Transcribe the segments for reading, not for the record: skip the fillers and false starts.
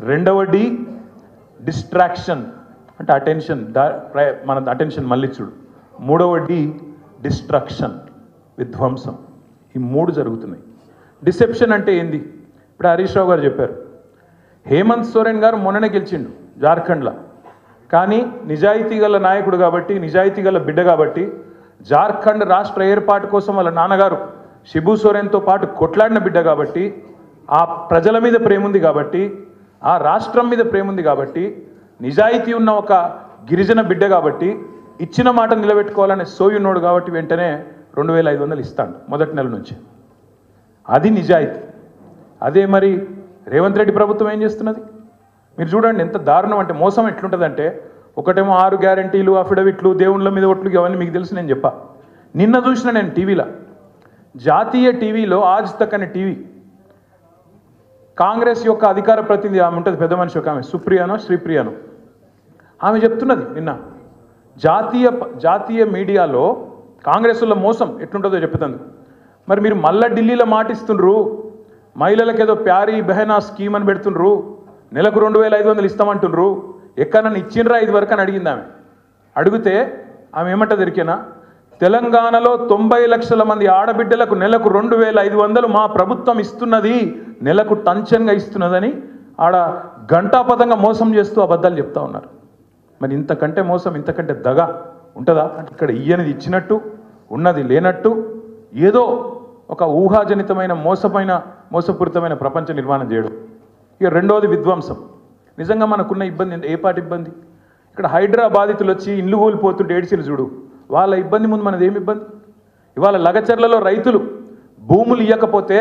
రెండవ D distraction అంటే attention, మన అటెన్షన్ మళ్ళించుడు. మూడవ డి డిస్ట్రక్షన్, విధ్వంసం. ఈ మూడు జరుగుతున్నాయి. డిసెప్షన్ అంటే ఏంది? ఇప్పుడు హరీష్ రావు గారు చెప్పారు, హేమంత్ సోరెన్ గారు మొన్ననే గెలిచిండు జార్ఖండ్లో. కానీ నిజాయితీ గల నాయకుడు కాబట్టి, నిజాయితీ గల బిడ్డ కాబట్టి, జార్ఖండ్ రాష్ట్ర ఏర్పాటు కోసం వాళ్ళ నాన్నగారు శిబు సోరెన్తో పాటు కొట్లాడిన బిడ్డ కాబట్టి, ఆ ప్రజల మీద ప్రేమ ఉంది కాబట్టి, ఆ రాష్ట్రం మీద ప్రేమ ఉంది కాబట్టి, నిజాయితీ ఉన్న ఒక గిరిజన బిడ్డ కాబట్టి, ఇచ్చిన మాట నిలబెట్టుకోవాలనే సోయున్నోడు కాబట్టి వెంటనే 2500 ఇస్తాడు మొదటి నెల నుంచి. అది నిజాయితీ. అదే మరి రేవంత్ రెడ్డి ప్రభుత్వం ఏం చేస్తున్నది? మీరు చూడండి ఎంత దారుణం అంటే, మోసం ఎట్లుంటుందంటే, ఒకటేమో 6 గ్యారంటీలు, అఫిడవిట్లు, దేవుళ్ళ మీద ఒట్లు, అవన్నీ మీకు తెలుసు. నేను చెప్పా, నిన్న చూసిన నేను టీవీలో, జాతీయ టీవీలో ఆజ్ తక్ అనే టీవీ, కాంగ్రెస్ యొక్క అధికార ప్రతినిధి ఆమె ఉంటుంది, పెద్ద మనిషి ఒక ఆమె, సుప్రియానో శ్రీప్రియానో, ఆమె చెప్తున్నది నిన్న, జాతీయ మీడియాలో కాంగ్రెస్లో మోసం ఎట్లుంటుందో చెప్తుంది. మరి మీరు మళ్ళా ఢిల్లీలో మాటిస్తుండ్రు, మహిళలకు ఏదో ప్యారీ బెహనా స్కీమ్ అని పెడుతుండ్రు, నెలకు 2500 ఇస్తామంటుండ్రు, ఎక్కడన్నా ఇచ్చిండ్రా ఇది వరకు అని అడిగింది ఆమె. అడిగితే ఆమె ఏమంటది ఎరికేనా? తెలంగాణలో 90 లక్షల మంది ఆడబిడ్డలకు నెలకు 2500 మా ప్రభుత్వం ఇస్తున్నది, నెలకు టంచన్గా ఇస్తున్నదని ఆడ గంటాపదంగా మోసం చేస్తూ అబద్ధాలు చెప్తా ఉన్నారు. మరి ఇంతకంటే మోసం, ఇంతకంటే దగ ఉంటుందా? అంటే ఇక్కడ ఇయ్యనిది ఇచ్చినట్టు, ఉన్నది లేనట్టు, ఏదో ఒక ఊహాజనితమైన మోసపూరితమైన ప్రపంచ నిర్మాణం చేయడం. ఇక రెండవది విధ్వంసం. నిజంగా మనకున్న ఇబ్బంది ఏ పాటి ఇబ్బంది? ఇక్కడ హైదరాబాదితులు వచ్చి ఇల్లు కోల్పోతుంటే ఏడ్చిలు చూడు, వాళ్ళ ఇబ్బంది ముందు మనది ఏమి ఇబ్బంది? ఇవాళ లగచర్లలో రైతులు భూములు ఇవ్వకపోతే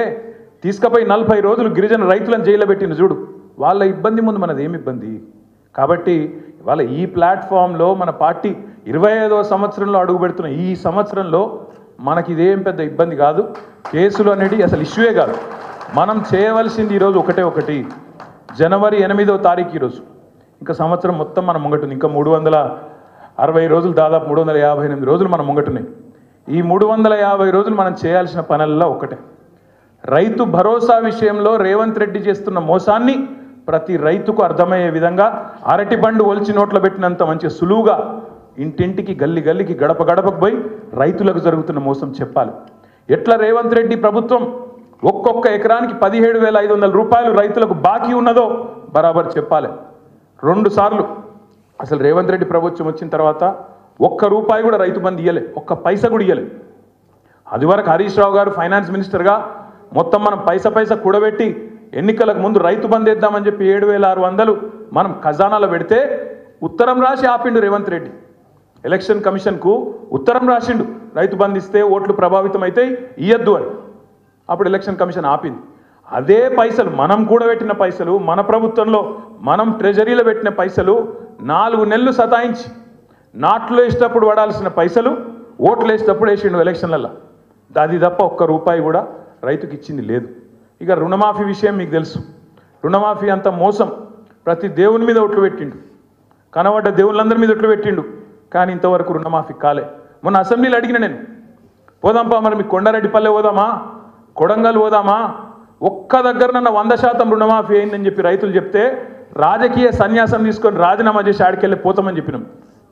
తీసుకుపోయి 40 రోజులు గిరిజన రైతులను జైల్లో పెట్టిన చూడు, వాళ్ళ ఇబ్బంది ముందు మనది ఏమి ఇబ్బంది? కాబట్టి ఇవాళ ఈ ప్లాట్ఫామ్లో మన పార్టీ 25వ సంవత్సరంలో అడుగు పెడుతున్న ఈ సంవత్సరంలో మనకి ఇదేం పెద్ద ఇబ్బంది కాదు. కేసులు అనేది అసలు ఇష్యూయే కాదు. మనం చేయవలసింది ఈరోజు ఒకటి, జనవరి 8వ తారీఖు ఈరోజు. ఇంకా సంవత్సరం మొత్తం మనం ముంగటుంది. ఇంకా 360 రోజులు, దాదాపు 358 రోజులు మనం ముంగటున్నాయి. ఈ 350 రోజులు మనం చేయాల్సిన పనుల్లో ఒకటే, రైతు భరోసా విషయంలో రేవంత్ రెడ్డి చేస్తున్న మోసాన్ని ప్రతి రైతుకు అర్థమయ్యే విధంగా అరటి పండు ఒలిచి నోట్లో పెట్టినంత మంచి సులువుగా ఇంటింటికి, గల్లి గల్లికి, గడప గడపకు పోయి రైతులకు జరుగుతున్న మోసం చెప్పాలి. ఎట్లా రేవంత్ రెడ్డి ప్రభుత్వం ఒక్కొక్క ఎకరానికి 17,500 రూపాయలు రైతులకు బాకీ ఉన్నదో బరాబర్ చెప్పాలి. 2 సార్లు అసలు రేవంత్ రెడ్డి ప్రభుత్వం వచ్చిన తర్వాత ₹1 కూడా రైతు బంధు ఇయ్యలే, ఒక్క పైసా కూడా ఇయ్యలే. అది వరకు హరీష్ రావు గారు ఫైనాన్స్ మినిస్టర్గా మొత్తం మనం పైసా కూడబెట్టి ఎన్నికలకు ముందు రైతు బంధు వేద్దామని చెప్పి 7,600 మనం ఖజానాలో పెడితే ఉత్తరం రాసి ఆపిండు రేవంత్ రెడ్డి. ఎలక్షన్ కమిషన్కు ఉత్తరం రాసిండు, రైతు బంధు ఇస్తే ఓట్లు ప్రభావితం అయితే ఇయ్యద్దు అని. అప్పుడు ఎలక్షన్ కమిషన్ ఆపింది. అదే పైసలు మనం కూడబెట్టిన పైసలు, మన ప్రభుత్వంలో మనం ట్రెజరీలో పెట్టిన పైసలు 4 నెలలు సతాయించి నాట్లు వేసేటప్పుడు పడాల్సిన పైసలు ఓట్లు వేసేటప్పుడు వేసిండు ఎలక్షన్లలో. అది తప్ప ₹1 కూడా రైతుకి ఇచ్చింది లేదు. ఇక రుణమాఫీ విషయం మీకు తెలుసు. రుణమాఫీ అంత మోసం. ప్రతి దేవుని మీద ఒట్లు పెట్టిండు, కనబడ్డ దేవుళ్ళందరి మీద ఒట్లు పెట్టిండు, కానీ ఇంతవరకు రుణమాఫీ కాలే. మొన్న అసెంబ్లీలో అడిగిన నేను, పోదాంపా మరి మీకు కొండారెడ్డిపల్లె పోదామా, కొడంగల్ పోదామా, ఒక్క దగ్గరనన్న 100% రుణమాఫీ అయిందని చెప్పి రైతులు చెప్తే రాజకీయ సన్యాసం తీసుకొని రాజీనామా చేసి ఆడికెళ్ళి పోతామని చెప్పినాం.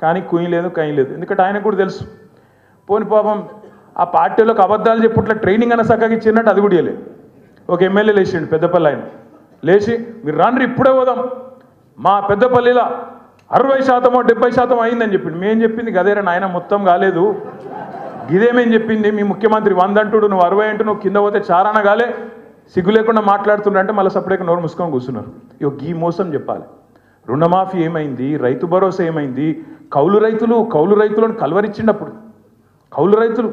కానీ కుయ్యి లేదు, కయ్యి లేదు. ఎందుకంటే ఆయనకు కూడా తెలుసు, పోని పాపం ఆ పార్టీలోకి అబద్ధాలు చెప్పుట్ల ట్రైనింగ్ అన్న చక్కగా ఇచ్చినట్టు అది కూడా ఇవ్వలేదు. ఒక ఎమ్మెల్యే లేచిండు పెద్దపల్లి, ఆయన లేచి మీరు రాండ్రి ఇప్పుడే పోదాం, మా పెద్దపల్లిలో 60% 70% అయిందని చెప్పిండు. మేము చెప్పింది గదేరా నాయన, మొత్తం కాలేదు, ఇదేమేం చెప్పింది మీ ముఖ్యమంత్రి 100 అంటుడు, నువ్వు 60 అంటూ నువ్వు కింద పోతే చారాన కాలే, సిగ్గు లేకుండా మాట్లాడుతుండే మళ్ళీ సపరేట్గా నోరు మూసుకొని కూర్చున్నారు. ఇక ఈ మోసం చెప్పాలి. రుణమాఫీ ఏమైంది, రైతు భరోసా ఏమైంది, కౌలు రైతులను కలవరిచ్చిండప్పుడు. కౌలు రైతులు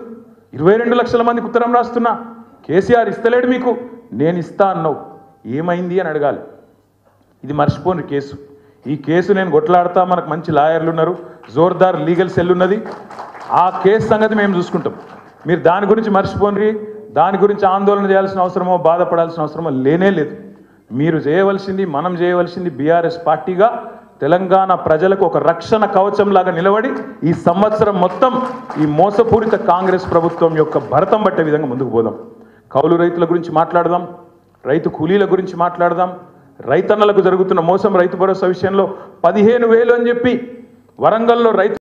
22 లక్షల మందికి ఉత్తరం రాస్తున్నా, కేసీఆర్ ఇస్తలేడు మీకు, నేను ఇస్తా అన్నావు, ఏమైంది అని అడగాలి. ఇది మర్చిపోని కేసు. ఈ కేసు నేను కొట్లాడతా, మనకు మంచి లాయర్లు ఉన్నారు, జోర్దార్ లీగల్ సెల్ ఉన్నది, ఆ కేసు సంగతి మేము చూసుకుంటాం. మీరు దాని గురించి మర్చిపోండి, దాని గురించి ఆందోళన చేయాల్సిన అవసరమో బాధపడాల్సిన అవసరమో లేనే లేదు. మీరు చేయవలసింది, మనం చేయవలసింది బీఆర్ఎస్ పార్టీగా తెలంగాణ ప్రజలకు ఒక రక్షణ కవచంలాగా నిలబడి ఈ సంవత్సరం మొత్తం ఈ మోసపూరిత కాంగ్రెస్ ప్రభుత్వం యొక్క భరతం పట్టే విధంగా ముందుకు పోదాం. కౌలు రైతుల గురించి మాట్లాడదాం, రైతు కూలీల గురించి మాట్లాడదాం, రైతన్నలకు జరుగుతున్న మోసం రైతు భరోసా విషయంలో 15,000 అని చెప్పి వరంగల్లో రైతు